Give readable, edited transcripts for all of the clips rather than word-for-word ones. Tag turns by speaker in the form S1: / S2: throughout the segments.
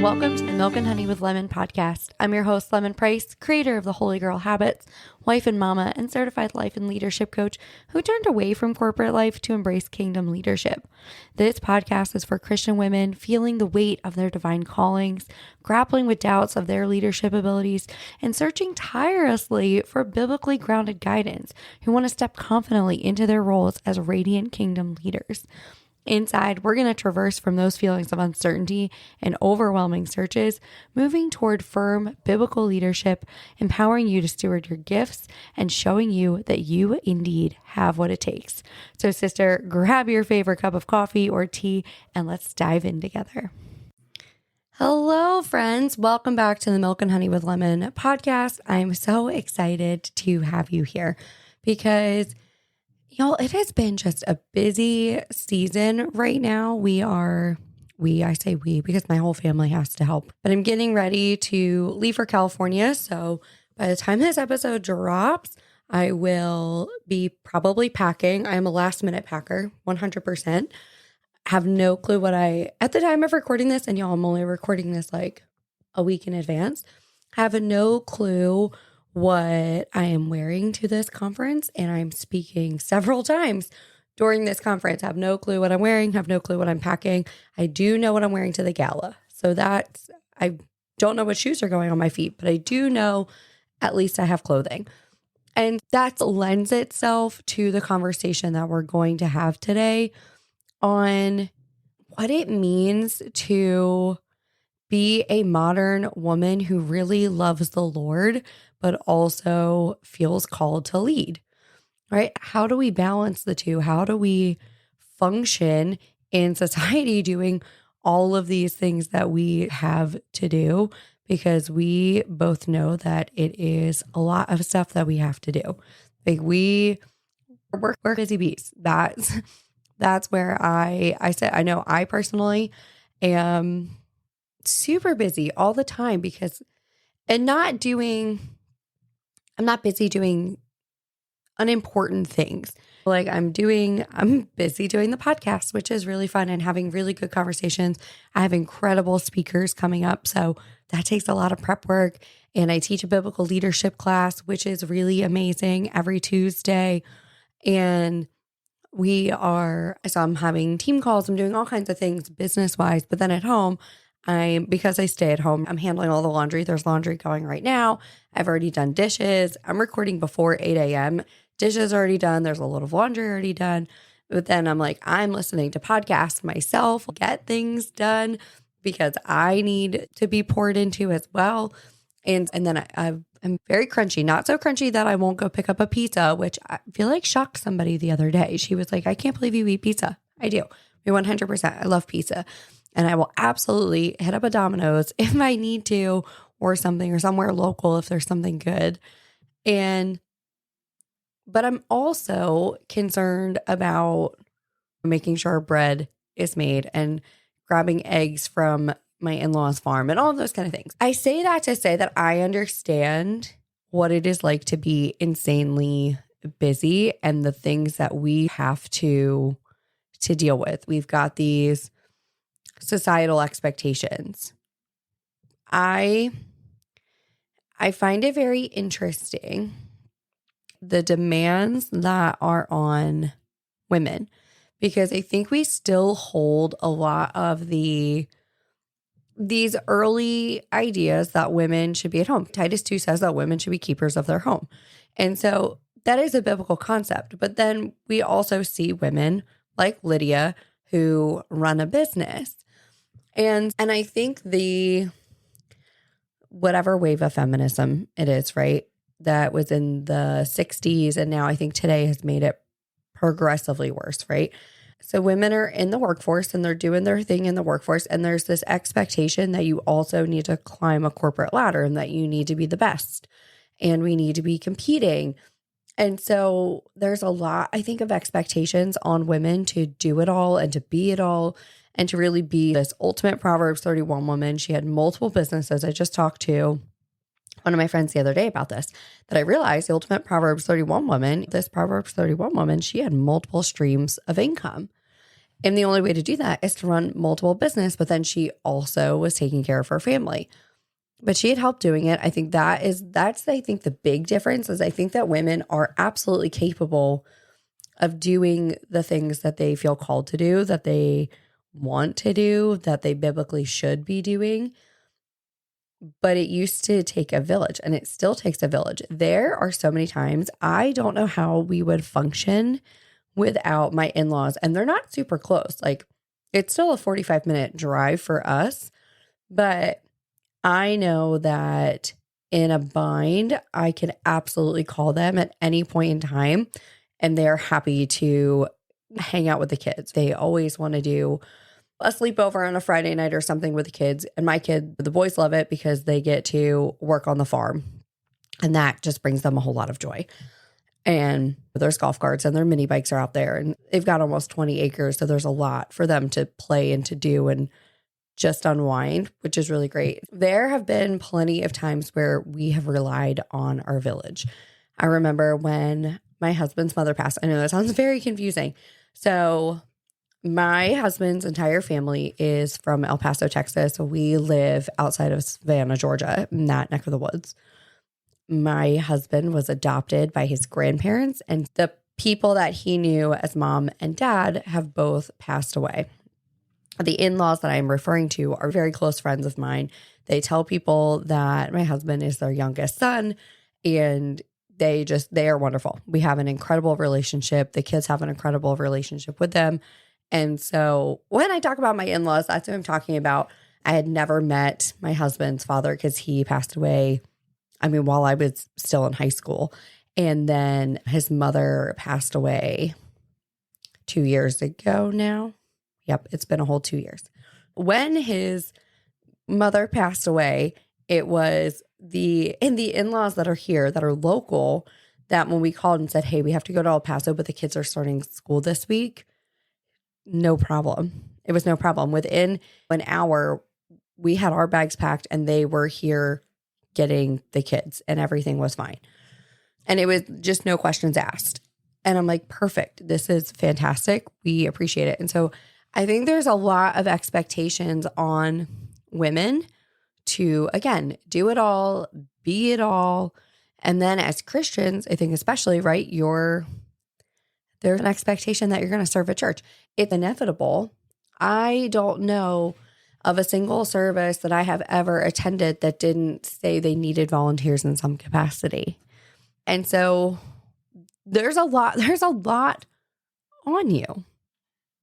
S1: Welcome to the Milk and Honey with Lemon podcast. I'm your host, Lemon Price, creator of the Holy Girl Habits, wife and mama, and certified life and leadership coach who turned away from corporate life to embrace kingdom leadership. This podcast is for Christian women feeling the weight of their divine callings, grappling with doubts of their leadership abilities, and searching tirelessly for biblically grounded guidance who want to step confidently into their roles as radiant kingdom leaders. Inside, we're going to traverse from those feelings of uncertainty and overwhelming searches, moving toward firm biblical leadership, empowering you to steward your gifts, and showing you that you indeed have what it takes. So, sister, grab your favorite cup of coffee or tea, and let's dive in together. Hello, friends. Welcome back to the Milk and Honey with Lemon podcast. I'm so excited to have you here because y'all, it has been just a busy season right now. I say we because my whole family has to help. But I'm getting ready to leave for California. So by the time this episode drops, I will be probably packing. I am a last minute packer, 100%. Have no clue at the time of recording this, and y'all, I'm only recording this like a week in advance, have no clue what I am wearing to this conference, and I'm speaking several times during this conference. I have no clue what I'm wearing, have no clue what I'm packing. I do know what I'm wearing to the gala. So I don't know what shoes are going on my feet, but I do know at least I have clothing. And that lends itself to the conversation that we're going to have today on what it means to be a modern woman who really loves the Lord, but also feels called to lead, right? How do we balance the two? How do we function in society doing all of these things that we have to do? Because we both know that it is a lot of stuff that we have to do. Like we're busy bees. That's where I said, I know I personally am super busy all the time I'm not busy doing unimportant things. Like I'm busy doing the podcast, which is really fun and having really good conversations. I have incredible speakers coming up. So that takes a lot of prep work. And I teach a biblical leadership class, which is really amazing every Tuesday. And I'm having team calls. I'm doing all kinds of things business-wise, but then at home, because I stay at home, I'm handling all the laundry. There's laundry going right now. I've already done dishes. I'm recording before 8 a.m. Dishes already done. There's a load of laundry already done. But then I'm listening to podcasts myself, get things done because I need to be poured into as well. And then I'm very crunchy, not so crunchy that I won't go pick up a pizza, which I feel like shocked somebody the other day. She was like, I can't believe you eat pizza. I do. 100%. I love pizza. And I will absolutely hit up a Domino's if I need to, or something, or somewhere local if there's something good. But I'm also concerned about making sure bread is made and grabbing eggs from my in-laws' farm and all of those kind of things. I say that to say that I understand what it is like to be insanely busy and the things that we have to deal with. We've got these societal expectations. I find it very interesting, the demands that are on women, because I think we still hold a lot of these early ideas that women should be at home. Titus 2 says that women should be keepers of their home. And so that is a biblical concept. But then we also see women like Lydia who run a business. And I think whatever wave of feminism it is, right, that was in the 60s and now I think today has made it progressively worse, right? So women are in the workforce and they're doing their thing in the workforce, and there's this expectation that you also need to climb a corporate ladder and that you need to be the best and we need to be competing. And so there's a lot, I think, of expectations on women to do it all and to be it all and to really be this ultimate Proverbs 31 woman. She had multiple businesses. I just talked to one of my friends the other day about this, that I realized the ultimate Proverbs 31 woman, she had multiple streams of income.
S2: And the only way to do that is to run multiple business, but then she also was taking care of her family. But she had help doing it. I think that's I think the big difference is I think that women are absolutely capable of doing the things that they feel called to do, that they want to do, that they biblically should be doing. But it used to take a village, and it still takes a village. There are so many times I don't know how we would function without my in-laws, and they're not super close. Like, it's still a 45-minute drive for us, but I know that in a bind, I can absolutely call them at any point in time, and they're happy to hang out with the kids. They always want to do a sleepover on a Friday night or something with the kids. And the boys love it because they get to work on the farm. And that just brings them a whole lot of joy. And there's golf carts and their mini bikes are out there. And they've got almost 20 acres. So there's a lot for them to play and to do and just unwind, which is really great. There have been plenty of times where we have relied on our village. I remember when my husband's mother passed. I know that sounds very confusing. So my husband's entire family is from El Paso, Texas. We live outside of Savannah, Georgia, in that neck of the woods. My husband was adopted by his grandparents, and the people that he knew as mom and dad have both passed away. The in-laws that I'm referring to are very close friends of mine. They tell people that my husband is their youngest son, and they are wonderful. We have an incredible relationship. The kids have an incredible relationship with them. And so when I talk about my in-laws, that's what I'm talking about. I had never met my husband's father because he passed away, while I was still in high school. And then his mother passed away 2 years ago now. Yep, it's been a whole 2 years. When his mother passed away, it was the in-laws that are here, that are local, that when we called and said, hey, we have to go to El Paso, but the kids are starting school this week, no problem. It was no problem. Within an hour, we had our bags packed and they were here getting the kids and everything was fine. And it was just no questions asked. And I'm like, perfect. This is fantastic. We appreciate it. And so I think there's a lot of expectations on women to, again, do it all, be it all. And then as Christians, I think especially, right, there's an expectation that you're going to serve at church. It's inevitable. I don't know of a single service that I have ever attended that didn't say they needed volunteers in some capacity. And so there's a lot on you.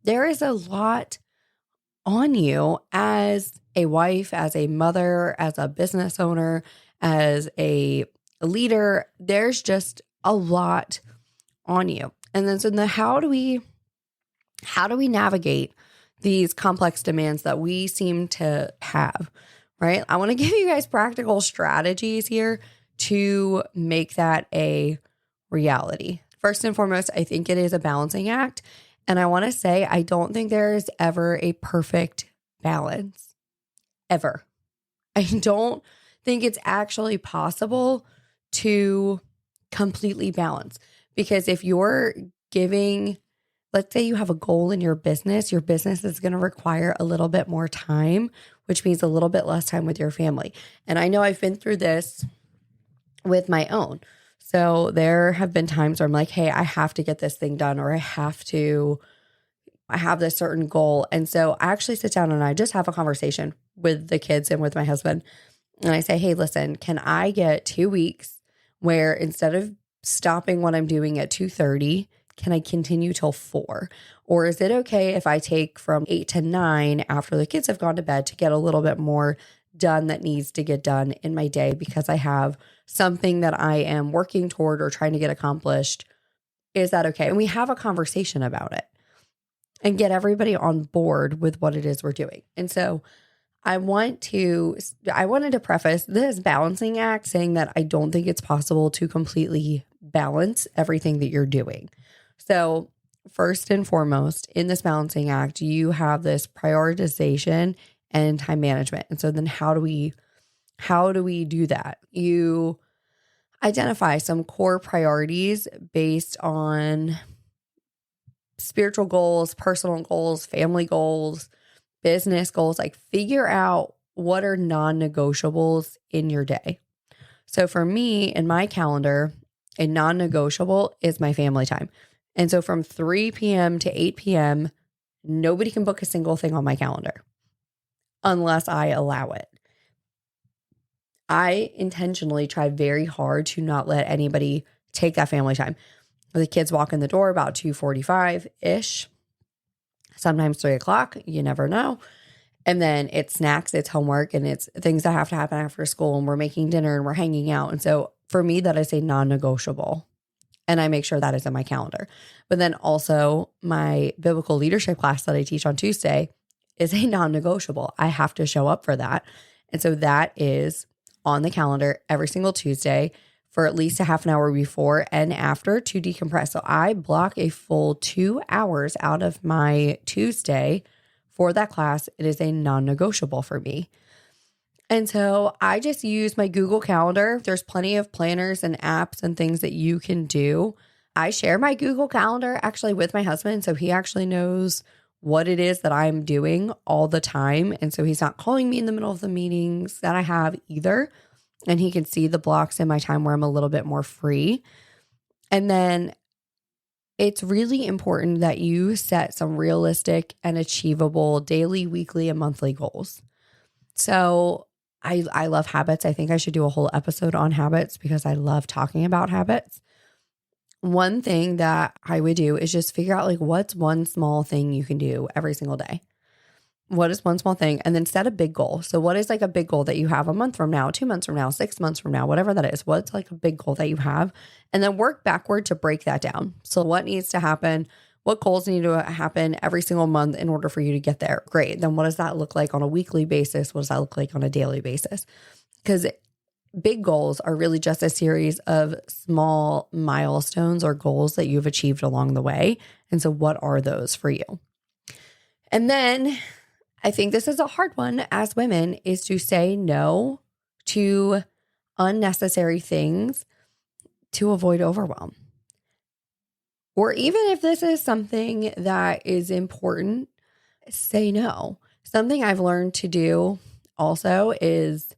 S2: There is a lot on you as a wife, as a mother, as a business owner, as a leader. There's just a lot on you. And then how do we navigate these complex demands that we seem to have, right? I want to give you guys practical strategies here to make that a reality. First and foremost, I think it is a balancing act. And I want to say, I don't think there is ever a perfect balance, ever. I don't think it's actually possible to completely balance. Because if you're giving, let's say you have a goal in your business is going to require a little bit more time, which means a little bit less time with your family. And I know I've been through this with my own. So there have been times where I'm like, hey, I have to get this thing done, or I have this certain goal. And so I actually sit down and I just have a conversation with the kids and with my husband. And I say, hey, listen, can I get 2 weeks where instead of stopping what I'm doing at 2:30, can I continue till 4? Or is it okay if I take from 8 to 9 after the kids have gone to bed to get a little bit more done that needs to get done in my day because I have something that I am working toward or trying to get accomplished? Is that okay? And we have a conversation about it and get everybody on board with what it is we're doing. And so I wanted to preface this balancing act saying that I don't think it's possible to completely balance everything that you're doing. So first and foremost, in this balancing act, you have this prioritization and time management. And so then how do we do that? You identify some core priorities based on spiritual goals, personal goals, family goals, business goals. Like figure out what are non-negotiables in your day. So for me, in my calendar, a non-negotiable is my family time. And so from 3 p.m. to 8 p.m., nobody can book a single thing on my calendar unless I allow it. I intentionally try very hard to not let anybody take that family time. The kids walk in the door about 2:45-ish, sometimes 3 o'clock, you never know. And then it's snacks, it's homework, and it's things that have to happen after school, and we're making dinner and we're hanging out. And so for me, that is a non-negotiable. And I make sure that is in my calendar. But then also my biblical leadership class that I teach on Tuesday is a non-negotiable. I have to show up for that. And so that is on the calendar every single Tuesday for at least a half an hour before and after to decompress. So I block a full 2 hours out of my Tuesday for that class. It is a non-negotiable for me. And so I just use my Google Calendar. There's plenty of planners and apps and things that you can do. I share my Google Calendar actually with my husband, so he actually knows what it is that I'm doing all the time. And so he's not calling me in the middle of the meetings that I have either. And he can see the blocks in my time where I'm a little bit more free. And then it's really important that you set some realistic and achievable daily, weekly, and monthly goals. So I love habits. I think I should do a whole episode on habits because I love talking about habits. One thing that I would do is just figure out like what's one small thing you can do every single day. What is one small thing? And then set a big goal. So what is like a big goal that you have a month from now, 2 months from now, 6 months from now, whatever that is? What's like a big goal that you have? And then work backward to break that down. So what needs to happen? What goals need to happen every single month in order for you to get there? Great. Then what does that look like on a weekly basis? What does that look like on a daily basis? Because big goals are really just a series of small milestones or goals that you've achieved along the way. And so what are those for you? And then I think this is a hard one as women is to say no to unnecessary things to avoid overwhelm. Or even if this is something that is important, say no. Something I've learned to do also is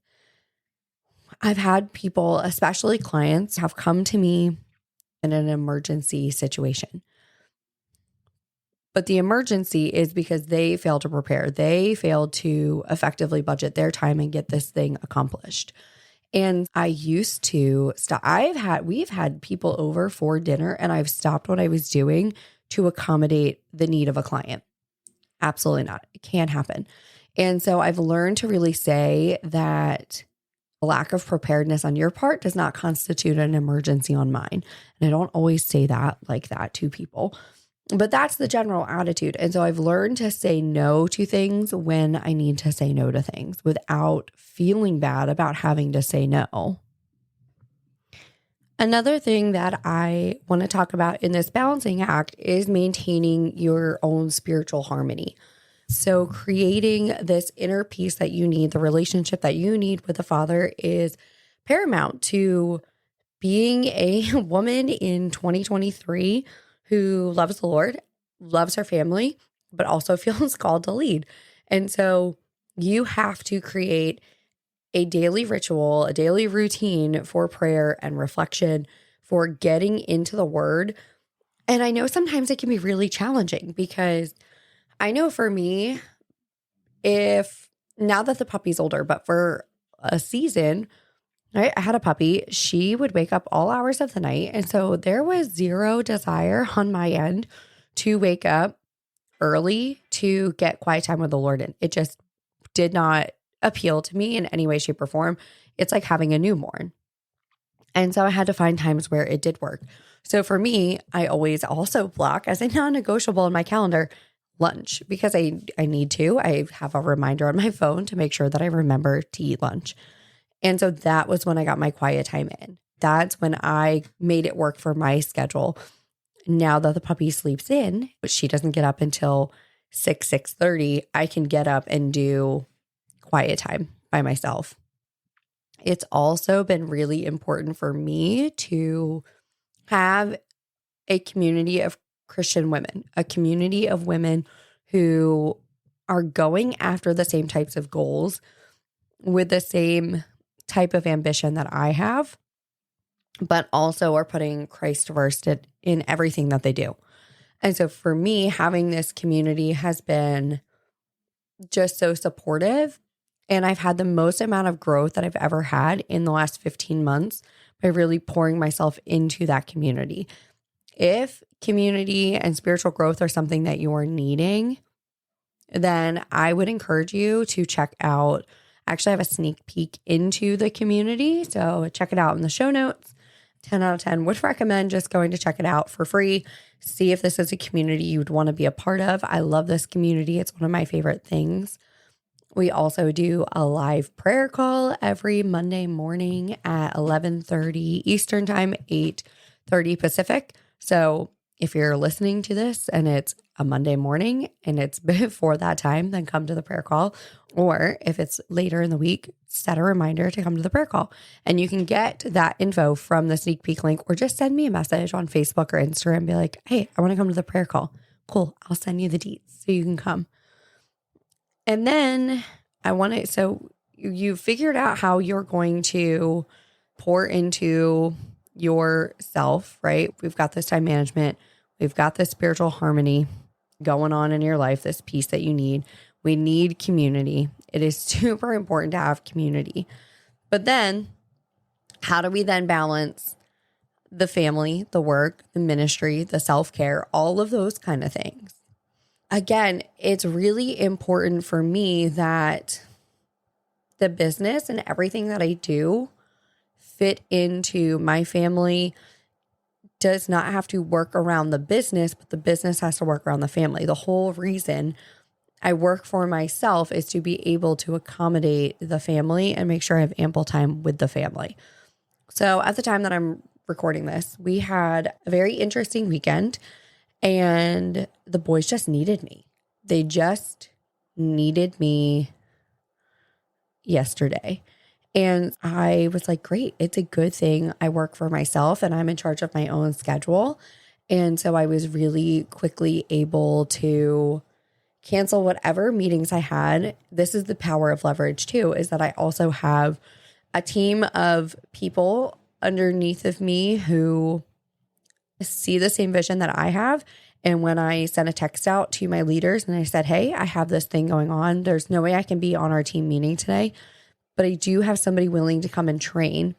S2: I've had people, especially clients, have come to me in an emergency situation. But the emergency is because they failed to prepare. They failed to effectively budget their time and get this thing accomplished. And I used to stop. We've had people over for dinner and I've stopped what I was doing to accommodate the need of a client. Absolutely not. It can't happen. And so I've learned to really say that a lack of preparedness on your part does not constitute an emergency on mine. And I don't always say that like that to people, but that's the general attitude. And so I've learned to say no to things when I need to say no to things without feeling bad about having to say no. Another thing that I want to talk about in this balancing act is maintaining your own spiritual harmony. So creating this inner peace that you need, the relationship that you need with the Father is paramount to being a woman in 2023 who loves the Lord, loves her family, but also feels called to lead. And so you have to create a daily ritual, a daily routine for prayer and reflection, for getting into the Word. And I know sometimes it can be really challenging because I know for me, if now that the puppy's older, but for a season, right, I had a puppy, she would wake up all hours of the night. And so there was zero desire on my end to wake up early to get quiet time with the Lord in. It just did not appeal to me in any way, shape, or form. It's like having a newborn. And so I had to find times where it did work. So for me, I always also block as a non-negotiable in my calendar lunch because I need to. I have a reminder on my phone to make sure that I remember to eat lunch. And so that was when I got my quiet time in. That's when I made it work for my schedule. Now that the puppy sleeps in, but she doesn't get up until 6:30, I can get up and do quiet time by myself. It's also been really important for me to have a community of Christian women, a community of women who are going after the same types of goals with the same type of ambition that I have, but also are putting Christ first in everything that they do. And so for me, having this community has been just so supportive. And I've had the most amount of growth that I've ever had in the last 15 months by really pouring myself into that community. If community and spiritual growth are something that you are needing, then I would encourage you to check out. Actually, I have a sneak peek into the community. So check it out in the show notes. 10 out of 10 would recommend just going to check it out for free. See if this is a community you would want to be a part of. I love this community. It's one of my favorite things. We also do a live prayer call every Monday morning at 11:30 Eastern Time, 8:30 Pacific. So if you're listening to this and it's a Monday morning and it's before that time, then come to the prayer call. Or if it's later in the week, set a reminder to come to the prayer call. And you can get that info from the sneak peek link, or just send me a message on Facebook or Instagram and be like, hey, I want to come to the prayer call. Cool. I'll send you the deets so you can come. And then so you figured out how you're going to pour into yourself, right? We've got this time management. We've got this spiritual harmony going on in your life, this peace that you need. We need community. It is super important to have community. But then how do we then balance the family, the work, the ministry, the self-care, all of those kind of things? Again, it's really important for me that the business and everything that I do fit into my family. Does not have to work around the business, but the business has to work around the family. The whole reason I work for myself is to be able to accommodate the family and make sure I have ample time with the family. So at the time that I'm recording this, we had a very interesting weekend. And the boys just needed me. They just needed me yesterday. And I was like, great, it's a good thing I work for myself and I'm in charge of my own schedule. And so I was really quickly able to cancel whatever meetings I had. This is the power of leverage too, is that I also have a team of people underneath of me who see the same vision that I have. And when I sent a text out to my leaders and I said, hey, I have this thing going on. There's no way I can be on our team meeting today, but I do have somebody willing to come and train.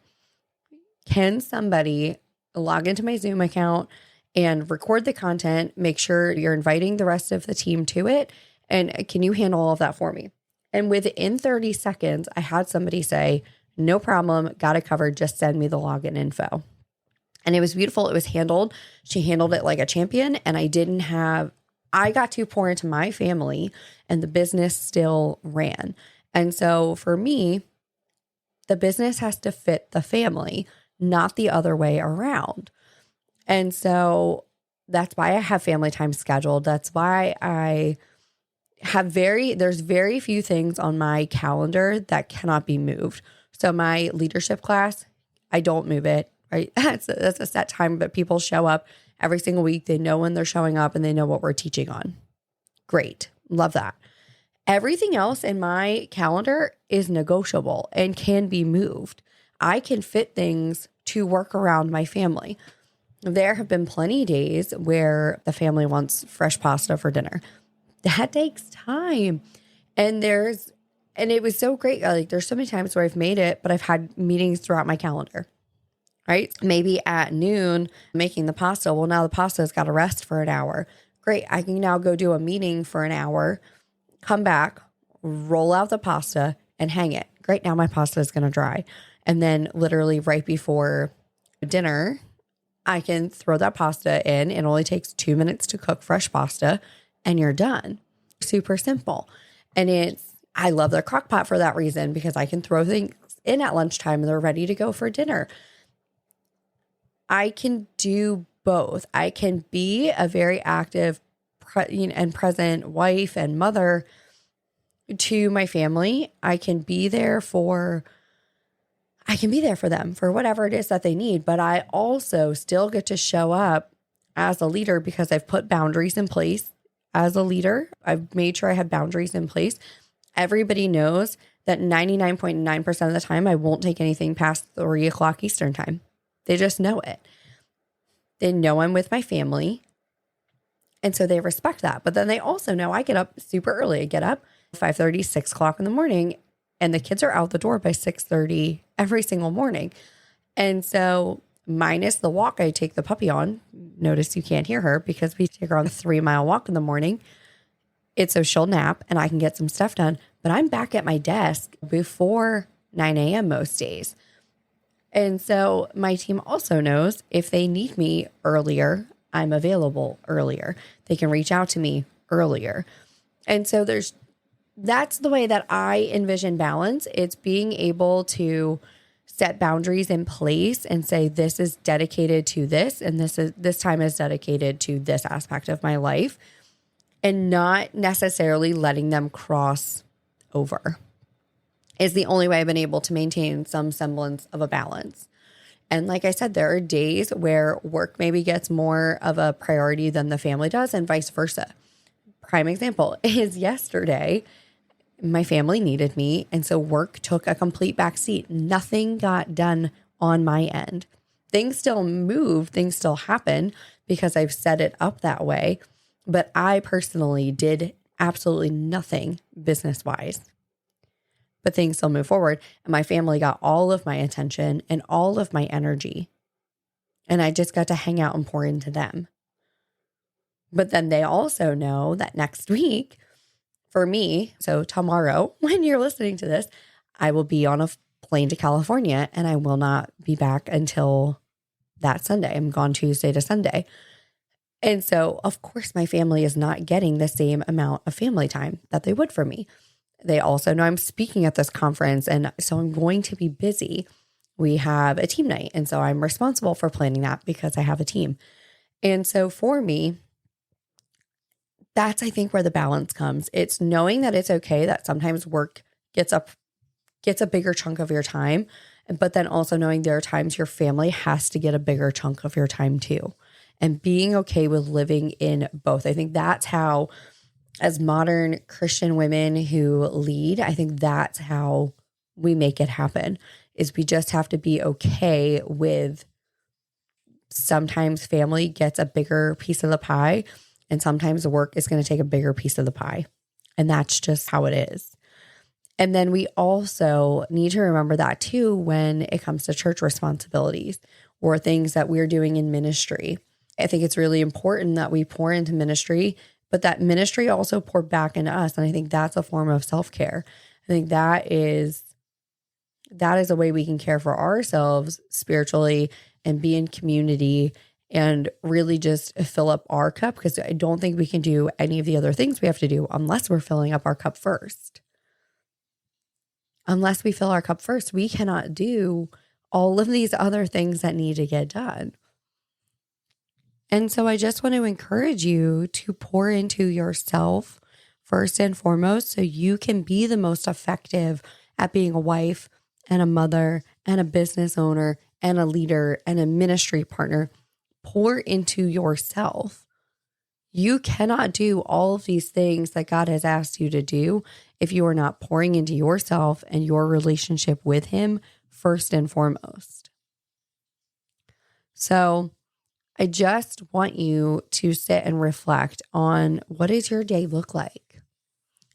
S2: Can somebody log into my Zoom account and record the content, make sure you're inviting the rest of the team to it? And can you handle all of that for me? And within 30 seconds, I had somebody say, no problem, got it covered. Just send me the login info. And it was beautiful. It was handled. She handled it like a champion. And I got to pour into my family and the business still ran. And so for me, the business has to fit the family, not the other way around. And so that's why I have family time scheduled. That's why I have there's very few things on my calendar that cannot be moved. So my leadership class, I don't move it. Right? That's a set time, but people show up every single week. They know when they're showing up and they know what we're teaching on. Great. Love that. Everything else in my calendar is negotiable and can be moved. I can fit things to work around my family. There have been plenty of days where the family wants fresh pasta for dinner. That takes time. And it was so great. Like there's so many times where I've made it, but I've had meetings throughout my calendar. Right? Maybe at noon, making the pasta. Well, now the pasta's got to rest for an hour. Great. I can now go do a meeting for an hour, come back, roll out the pasta and hang it. Great. Now my pasta is going to dry. And then literally right before dinner, I can throw that pasta in. It only takes 2 minutes to cook fresh pasta and you're done. Super simple. And I love the crock pot for that reason, because I can throw things in at lunchtime and they're ready to go for dinner. I can do both. I can be a very active and present wife and mother to my family. I can be there for them for whatever it is that they need, but I also still get to show up as a leader, because I've put boundaries in place as a leader, I've made sure I have boundaries in place. Everybody knows that 99.9% of the time, I won't take anything past 3 o'clock Eastern time. They just know it. They know I'm with my family. And so they respect that. But then they also know I get up super early. I get up 5:30, 6 o'clock in the morning, and the kids are out the door by 6:30 every single morning. And so minus the walk I take the puppy on, notice you can't hear her because we take her on a 3-mile walk in the morning. It's so she'll nap and I can get some stuff done. But I'm back at my desk before 9 a.m. most days. And so my team also knows if they need me earlier, I'm available earlier. They can reach out to me earlier. And so that's the way that I envision balance. It's being able to set boundaries in place and say, this is dedicated to this, and this time is dedicated to this aspect of my life, and not necessarily letting them cross over is the only way I've been able to maintain some semblance of a balance. And like I said, there are days where work maybe gets more of a priority than the family does, and vice versa. Prime example is yesterday, my family needed me, and so work took a complete backseat. Nothing got done on my end. Things still moved, things still happen because I've set it up that way. But I personally did absolutely nothing business-wise. But things still move forward, and my family got all of my attention and all of my energy. And I just got to hang out and pour into them. But then they also know that next week, for me, so tomorrow, when you're listening to this, I will be on a plane to California, and I will not be back until that Sunday. I'm gone Tuesday to Sunday. And so, of course, my family is not getting the same amount of family time that they would for me. They also know I'm speaking at this conference, and so I'm going to be busy. We have a team night, and so I'm responsible for planning that because I have a team. And so for me, that's, I think, where the balance comes. It's knowing that it's okay that sometimes work gets a bigger chunk of your time, but then also knowing there are times your family has to get a bigger chunk of your time too. And being okay with living in both. I think that's how, as modern Christian women who lead, I think that's how we make it happen, is we just have to be okay with sometimes family gets a bigger piece of the pie, and sometimes the work is going to take a bigger piece of the pie. And that's just how it is. And then we also need to remember that too when it comes to church responsibilities or things that we're doing in ministry. I think it's really important that we pour into ministry, but that ministry also pour back into us. And I think that's a form of self-care. I think that is a way we can care for ourselves spiritually and be in community and really just fill up our cup, because I don't think we can do any of the other things we have to do unless we're filling up our cup first. Unless we fill our cup first, we cannot do all of these other things that need to get done. And so I just want to encourage you to pour into yourself first and foremost so you can be the most effective at being a wife and a mother and a business owner and a leader and a ministry partner. Pour into yourself. You cannot do all of these things that God has asked you to do if you are not pouring into yourself and your relationship with Him first and foremost. So I just want you to sit and reflect on, what does your day look like?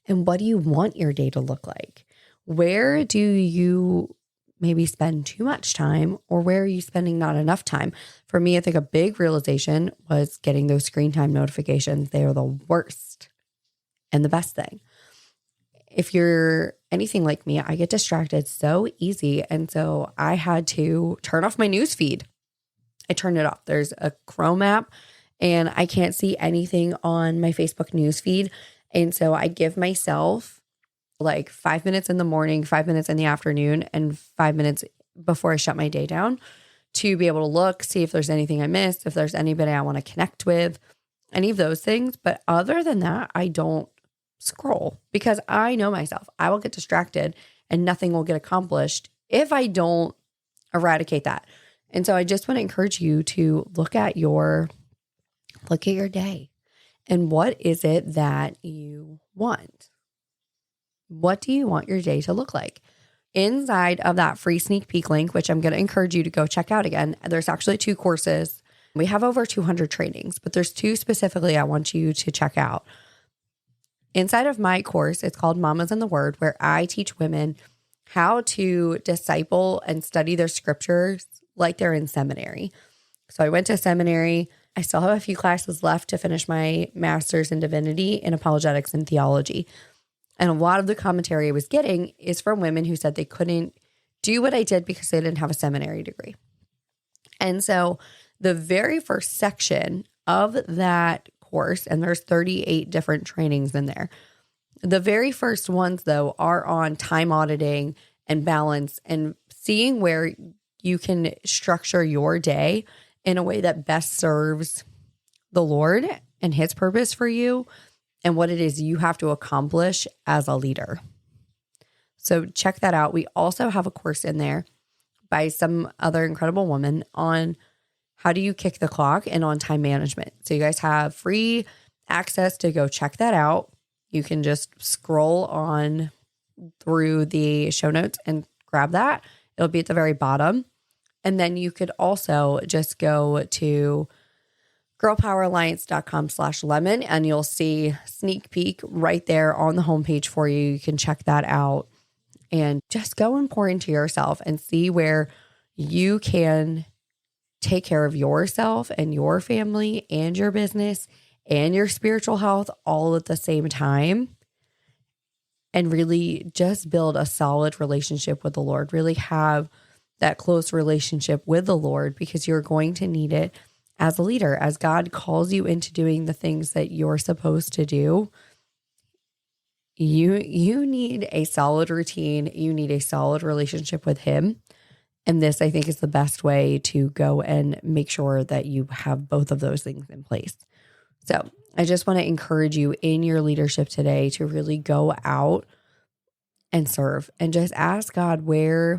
S2: And what do you want your day to look like? Where do you maybe spend too much time, or where are you spending not enough time? For me, I think a big realization was getting those screen time notifications. They are the worst and the best thing. If you're anything like me, I get distracted so easy. And so I had to turn off my news feed. I turned it off. There's a Chrome app and I can't see anything on my Facebook news feed. And so I give myself like 5 minutes in the morning, 5 minutes in the afternoon, and 5 minutes before I shut my day down to be able to look, see if there's anything I missed, if there's anybody I want to connect with, any of those things. But other than that, I don't scroll because I know myself. I will get distracted and nothing will get accomplished if I don't eradicate that. And so I just want to encourage you to look at your Look at your day. And what is it that you want? What do you want your day to look like? Inside of that free sneak peek link, which I'm going to encourage you to go check out again, there's actually 2 courses. We have over 200 trainings, but there's 2 specifically I want you to check out. Inside of my course, it's called Mamas in the Word, where I teach women how to disciple and study their scriptures like they're in seminary. So I went to seminary. I still have a few classes left to finish my master's in divinity in apologetics and theology. And a lot of the commentary I was getting is from women who said they couldn't do what I did because they didn't have a seminary degree. And so the very first section of that course, and there's 38 different trainings in there. The very first ones, though, are on time auditing and balance and seeing where you can structure your day in a way that best serves the Lord and His purpose for you and what it is you have to accomplish as a leader. So check that out. We also have a course in there by some other incredible woman on how do you kick the clock and on time management. So you guys have free access to go check that out. You can just scroll on through the show notes and grab that. It'll be at the very bottom. And then you could also just go to girlpoweralliance.com/lemon and you'll see sneak peek right there on the homepage for you. You can check that out and just go and pour into yourself and see where you can take care of yourself and your family and your business and your spiritual health all at the same time and really just build a solid relationship with the Lord. Really have that close relationship with the Lord because you're going to need it as a leader. As God calls you into doing the things that you're supposed to do, you need a solid routine. You need a solid relationship with Him. And this, I think, is the best way to go and make sure that you have both of those things in place. So I just want to encourage you in your leadership today to really go out and serve and just ask God where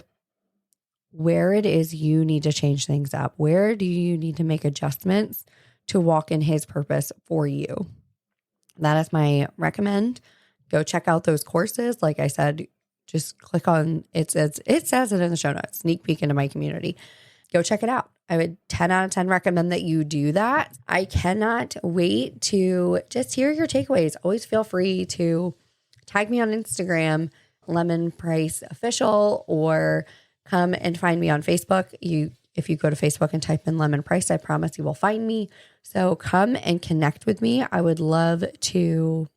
S2: it is you need to change things up. Where do you need to make adjustments to walk in His purpose for you? That is my recommend. Go check out those courses. Like I said, just click on it. Says it in the show notes. Sneak peek into my community. Go check it out. I would 10 out of 10 recommend that you do that. I cannot wait to just hear your takeaways. Always feel free to tag me on Instagram, Lemon Price Official, or come and find me on Facebook. If you go to Facebook and type in Lemon Price, I promise you will find me. So come and connect with me. I would love to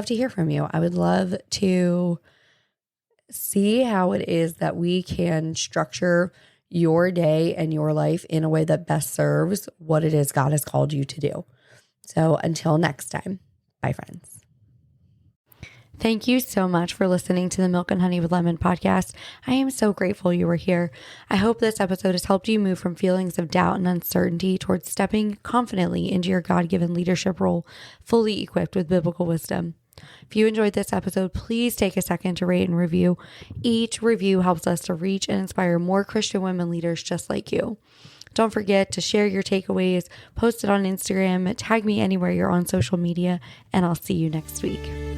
S2: hear from you. I would love to see how it is that we can structure your day and your life in a way that best serves what it is God has called you to do. So until next time, bye friends.
S1: Thank you so much for listening to the Milk and Honey with Lemon podcast. I am so grateful you were here. I hope this episode has helped you move from feelings of doubt and uncertainty towards stepping confidently into your God-given leadership role, fully equipped with biblical wisdom. If you enjoyed this episode, please take a second to rate and review. Each review helps us to reach and inspire more Christian women leaders just like you. Don't forget to share your takeaways, post it on Instagram, tag me anywhere you're on social media, and I'll see you next week.